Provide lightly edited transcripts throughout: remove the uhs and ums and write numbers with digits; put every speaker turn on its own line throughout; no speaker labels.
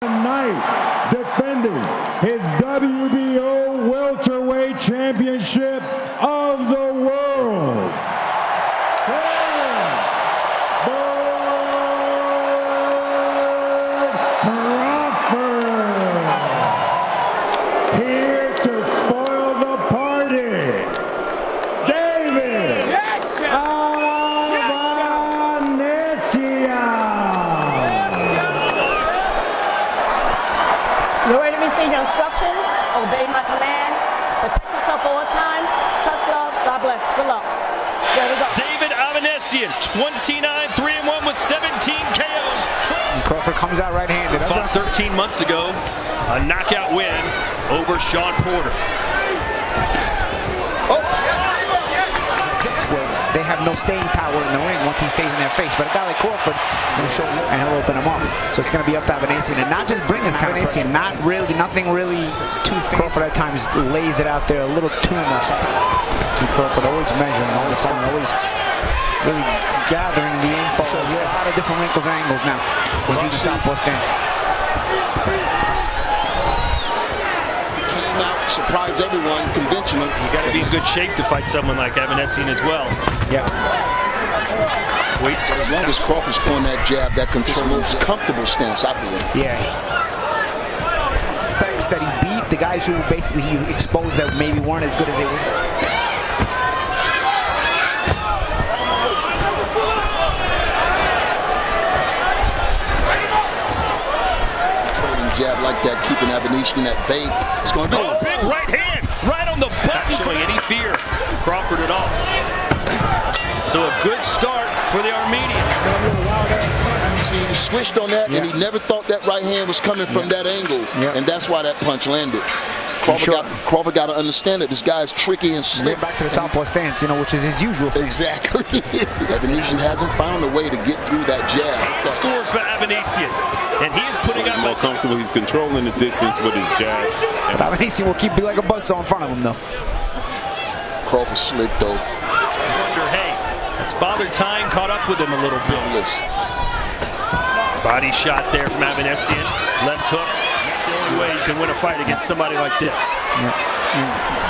Tonight, defending his WBO welterweight championship of the world, crawford. Here to spoil the party, David avanesyan.
You ready to receive your instructions? Obey my commands. Protect yourself at all times. Trust love. God bless. Good luck. There we go.
David Avanesyan, 29-3-1 with 17 KOs.
And Crawford comes out right-handed.
Fought 13 months ago, a knockout win over Sean Porter.
That's where they have no staying power in the ring once he stays in their face. But a guy like Crawford is going to show you, and he'll open him up. So it's going to be up to Avanesyan, and not just bring this kind of pressure. Nothing really too fancy. Crawford at times lays it out there a little too much. Crawford always measuring, always really gathering the info. So he has a lot of different wrinkles and angles now. We'll see the southpaw stance.
Came out, surprised everyone, conventional.
You got to be in good shape to fight someone like Avanesyan as well.
Yeah.
Wait,
as long as Crawford's on that jab, that controls comfortable stance, I believe.
Yeah. Specs that he beat the guys who basically he exposed that maybe weren't as good as they were.
Jab like that, keeping Avanesyan at bay. It's going to be
a big right hand, right on the button. Not showing any fear of Crawford at all. So a good start for the Armenian.
See, he switched on that, and he never thought that right hand was coming from that angle, and that's why that punch landed. Crawford got to understand that this guy's tricky and slick.
Back to the southpaw stance, you know, which is his usual stance.
Exactly. Avanesyan hasn't found a way to get through that jab.
Scores for Avanesyan, and he is putting up
more comfortable. He's controlling the distance with his jab.
But Avanesyan will be like a buzzsaw in front of him, though.
Crawford slick, though.
I wonder, hey, has Father Time caught up with him a little bit? Body shot there from Avanesyan. Left hook. That's the only way you can win a fight against somebody like this.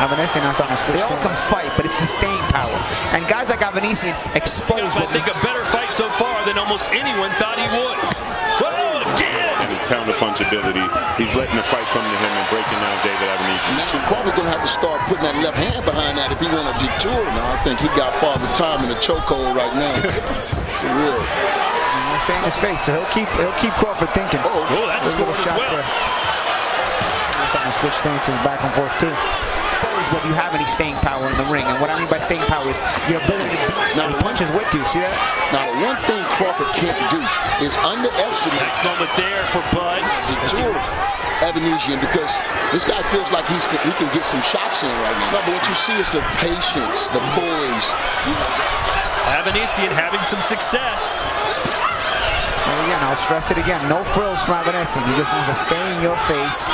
Avanesyan not starting to switch. They all can fight, but it's the staying power. And guys like Avanesyan expose.
I think a better fight so far than almost anyone thought he would. Oh, again!
And his counter-punch ability, he's letting the fight come to him and breaking down David Avanesyan.
Now Crawford's going to have to start putting that left hand behind that if he want to detour. Now I think he got Father Time in the chokehold right now. For real.
Stay in his face, so he'll keep Crawford thinking.
Oh, that's scored as well.
Switch stances back and forth too. Whether you have any staying power in the ring, and what I mean by staying power is your ability to now the punches with you. See that?
Now the one thing Crawford can't do is underestimate.
Next moment there for Bud.
Detour Avanesyan, because this guy feels like he can get some shots in right now. But what you see is the patience, the poise.
Avanesyan having some success.
And again, I'll stress it again. No frills from Avanesyan. He just wants to stay in your face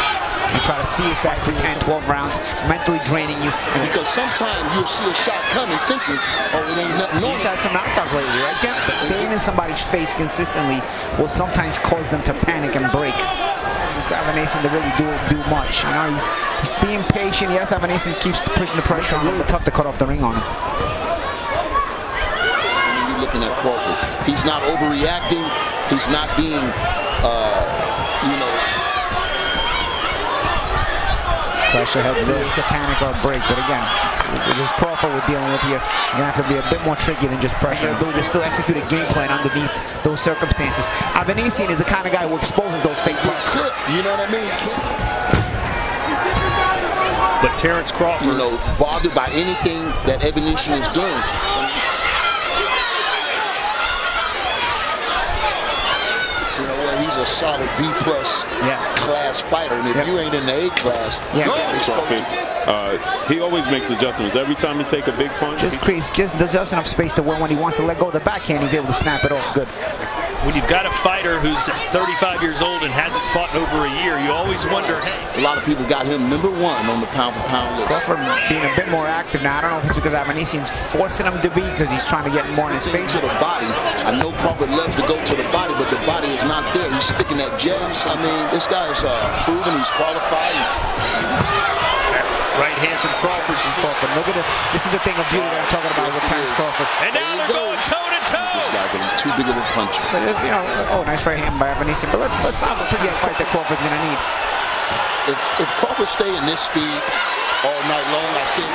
and try to see if that for 10, 12 rounds mentally draining you.
And because sometimes you'll see a shot coming thinking, oh, it ain't nothing.
He's had some knockouts lately, right, Ken? But staying in somebody's face consistently will sometimes cause them to panic and break. Avanesyan to really do much. You know, he's being patient. Yes, Avanesyan keeps pushing the pressure on him, but tough to cut off the ring on him.
You're looking at Crawford. He's not overreacting. He's not being, you know.
Pressure heads there. It's a panic or a break, but again, it's just Crawford we're dealing with here. You're going to have to be a bit more tricky than just pressure. You're still execute a game plan underneath those circumstances. Avanesyan is the kind of guy who exposes those fake punches.
You know what I mean?
But Terence Crawford,
you know, bothered by anything that Avanesyan is doing. You know what? He's a solid B+ class fighter, and if you ain't in the A class,
Crawford, he always makes adjustments. Every time he take a big punch,
just does enough space to where when he wants to let go of the backhand, he's able to snap it off good.
when you've got a fighter who's 35 years old and hasn't fought in over a year, you always wonder, hey.
A lot of people got him #1 on the pound-for-pound list.
Crawford being a bit more active now. I don't know if it's because Avanesyan's forcing him to be, because he's trying to get more in his face.
To the body. I know Crawford loves to go to the body, but the body is not there. He's sticking that jabs. I mean, this guy's proven he's qualified.
Right hand from Crawford.
Look at it. This is the thing of beauty that I'm talking about with Terence Crawford.
And now they're going toe-to-toe.
This guy getting too big of a puncher.
But if, you know, oh, nice right hand by Avanesyan. But let's not forget the fight that Crawford's going to need.
If Crawford stay in this speed all night long, I think.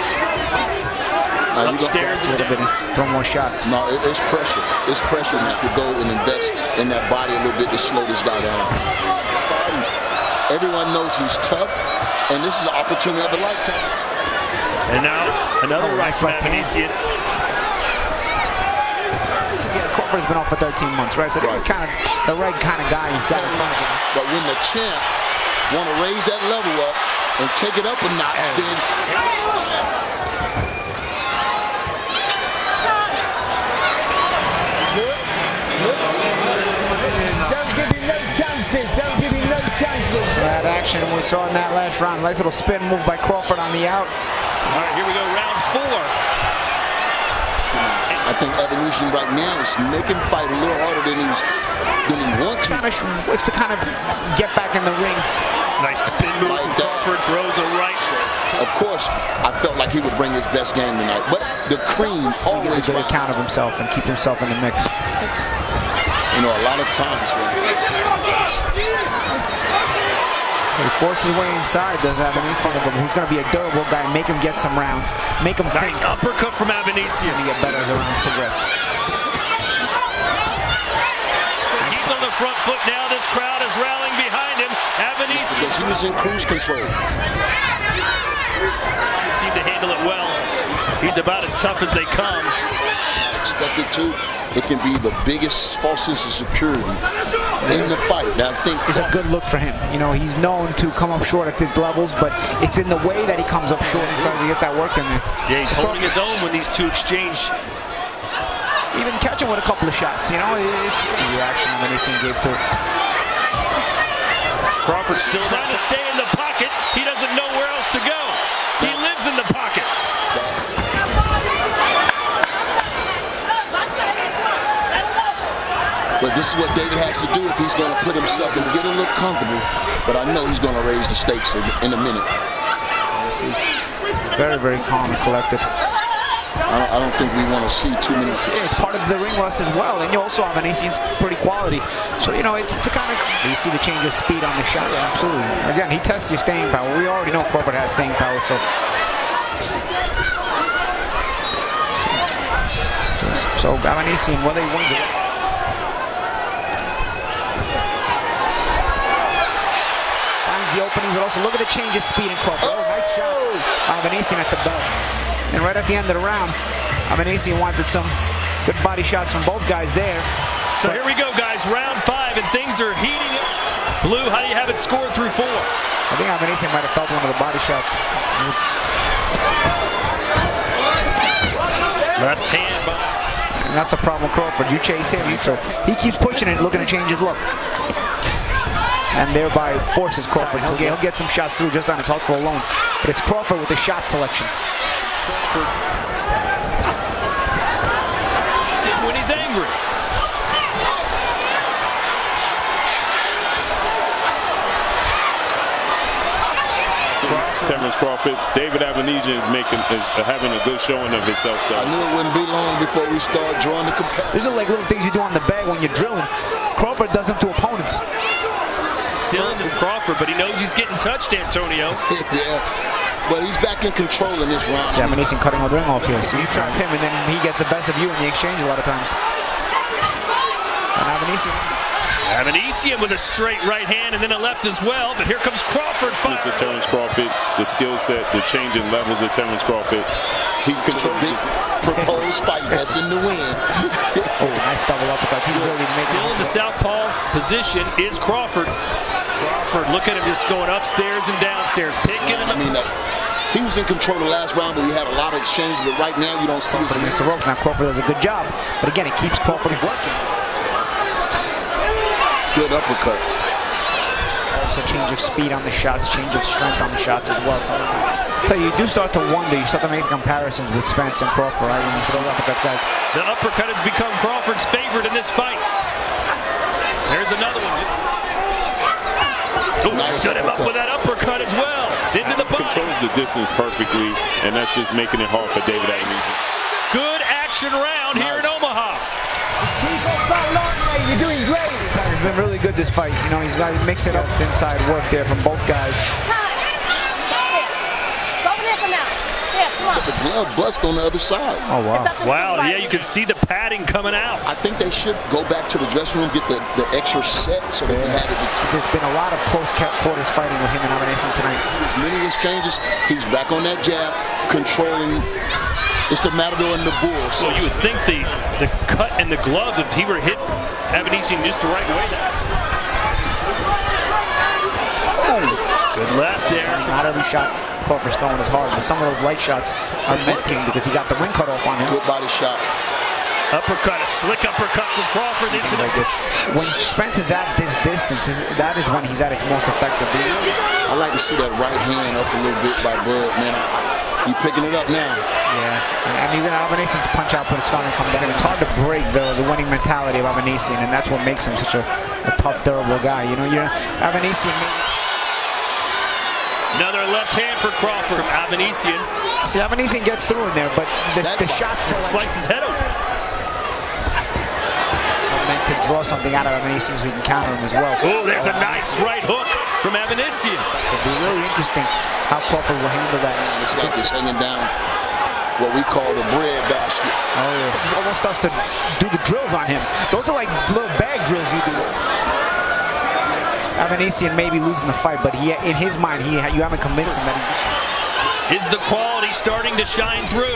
Upstairs
a little bit and throw more shots.
No, it's pressure. It's pressure. You have to go and invest in that body a little bit to slow this guy down. Everyone knows he's tough, and this is an opportunity of a lifetime.
And now another right from Avanesyan.
Crawford's been off for 13 months, right? So this is kind of the right kind of guy he's got in front of him.
But when the champ want to raise that level up and take it up a notch, then
Don't give him no chances. Don't give him no chances.
That action we saw in that last round. Nice little spin move by Crawford on the out.
All right, here we go, round 4.
I think Avanesyan right now is making fight a little harder than he wants to.
If to kind of get back in the ring.
Nice spin move from Crawford, throws a right.
Of course, I felt like he would bring his best game tonight, but the cream always
get a count of himself and keep himself in the mix.
You know, a lot of times
he forces his way inside, does Avanesyan, who's going to be a durable guy, make him get some rounds, make him
nice
think.
uppercut from Avanesyan.
To get better as the rounds progress.
He's on the front foot now. This crowd is rallying behind him. Avanesyan.
because he was in cruise control.
Seemed to handle it well. He's about as tough as they come.
Expected to. It can be the biggest false sense of security in the fight. Now, I think
it's a good look for him. You know, he's known to come up short at these levels, but it's in the way that he comes up short and tries to get that work in there.
Yeah, he's holding his own when these two exchange.
Even catching with a couple of shots, you know, it's the reaction Avanesyan gave to it.
Crawford still trying to stay in the pocket. He doesn't know where else to go. He lives in the pocket.
But this is what David has to do if he's going to put himself and get a little comfortable. But I know he's going to raise the stakes in a minute.
Very, very calm and collected.
I don't think we want to see too many.
It's part of the ring rust as well, and you also have Avanesyan's pretty quality. So, you know, it's a kind of... You see the change of speed on the shot? Yeah, absolutely. Again, he tests your staying power. We already know Crawford has staying power, so... So Avanesyan, whether he wins it... Finds the opening, but also look at the change of speed in Crawford. Oh, nice shots. Avanesyan at the belt. And right at the end of the round, Avanesyan wanted some good body shots from both guys there.
So here we go, guys. Round 5, and things are heating up. Blue, how do you have it scored through 4?
I think Avanesyan might have felt one of the body shots.
Left hand.
And that's a problem with Crawford. You chase him, he keeps pushing it, looking to change his look. And thereby forces Crawford. He'll get some shots through just on his hustle alone. But it's Crawford with the shot selection.
When he's angry.
Terence Crawford, David Avanesyan is having a good showing of himself.
I knew it wouldn't be long before we start drawing the comparison.
These are like little things you do on the bag when you're drilling. Crawford does them to opponents.
Still in the Crawford, but he knows he's getting touched, Antonio.
Yeah, but he's back in control in this round.
Yeah, Avanesyan cutting the ring off here. So you trap him, and then he gets the best of you in the exchange a lot of times. And
Avanesyan with a straight right hand and then a left as well, but here comes Crawford.
Listen, Terence Crawford, the skill set, the changing levels of Terence Crawford. He controls
the proposed fight that's in the wind.
Oh, nice double uppercut. He's really making
still in the southpaw position is Crawford. Crawford, look at him just going upstairs and downstairs, picking him up.
I mean, he was in control the last round, but we had a lot of exchange. But right now, you don't see it.
Against the ropes. Now Crawford does a good job, but again, it keeps Crawford working.
Good uppercut.
Also change of speed on the shots, change of strength on the shots as well. So you do start to wonder, you start to make comparisons with Spence and Crawford, right? When you see those uppercuts, guys.
The uppercut has become Crawford's favorite in this fight. There's another one. Oh, stood him up with that uppercut as well. Into the body.
Controls the distance perfectly, and that's just making it hard for David Avanesyan.
Good action round here in Omaha.
You're doing great.
It's been really good this fight. You know, he's got to mix it up with inside work there from both guys.
The glove bust on the other side.
Oh, wow.
Wow, yeah, you can see the padding coming out.
I think they should go back to the dressing room, get the extra set so they can have it.
There's been a lot of close quarters fighting with him and Avanesyan tonight.
As many exchanges, he's back on that jab, controlling. It's the Matador and the Bull.
So you would think the cut and the gloves, if he were hit Avanesyan just the right way.
Oh.
Good left there.
Not every shot Crawford's throwing is hard, but some of those light shots are meant to because he got the ring cut off on him.
Good body shot.
Uppercut, a slick uppercut from Crawford into
like this. When Spence is at this distance, that is when he's at its most effective.
I like to see that right hand up a little bit by Bud, man. He's picking it up now.
Yeah, and even Avanesyan's punch output is starting to come down. It's hard to break the winning mentality of Avanesyan, and that's what makes him such a tough, durable guy. You know, Avanesyan.
Another left hand for Crawford from Avanesyan.
See, Avanesyan gets through in there, but the shots
slices head open.
Meant to draw something out of Avanesyan so we can counter him as well.
Oh, there's a nice right hook from Avanesyan.
It'll be really interesting how Crawford will handle that.
It's like he's hanging down what we call the bread basket.
Oh, yeah. He almost starts to do the drills on him. Those are like little bag drills you do. Avanesyan may be losing the fight, but in his mind, you haven't convinced him that
Is the quality starting to shine through?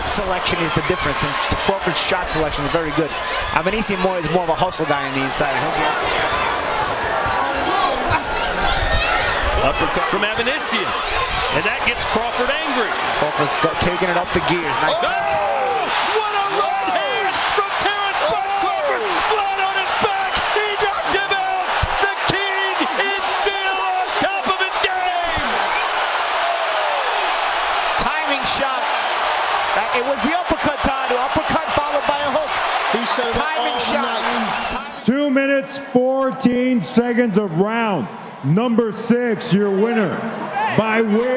Selection is the difference, and Crawford's shot selection is very good. Avanesyan is more of a hustle guy on the inside.
Uppercut from Avanesyan, and that gets Crawford angry.
Crawford's taking it up the gears. Nice.
Oh, what a right hand from Terence Crawford, flat on his back. He knocked him out. The king is still on top of his game.
Timing shot. It was the uppercut, Todd. The uppercut followed by a hook.
He set it up all night.
2 minutes, 14 seconds of round number 6. Your winner by way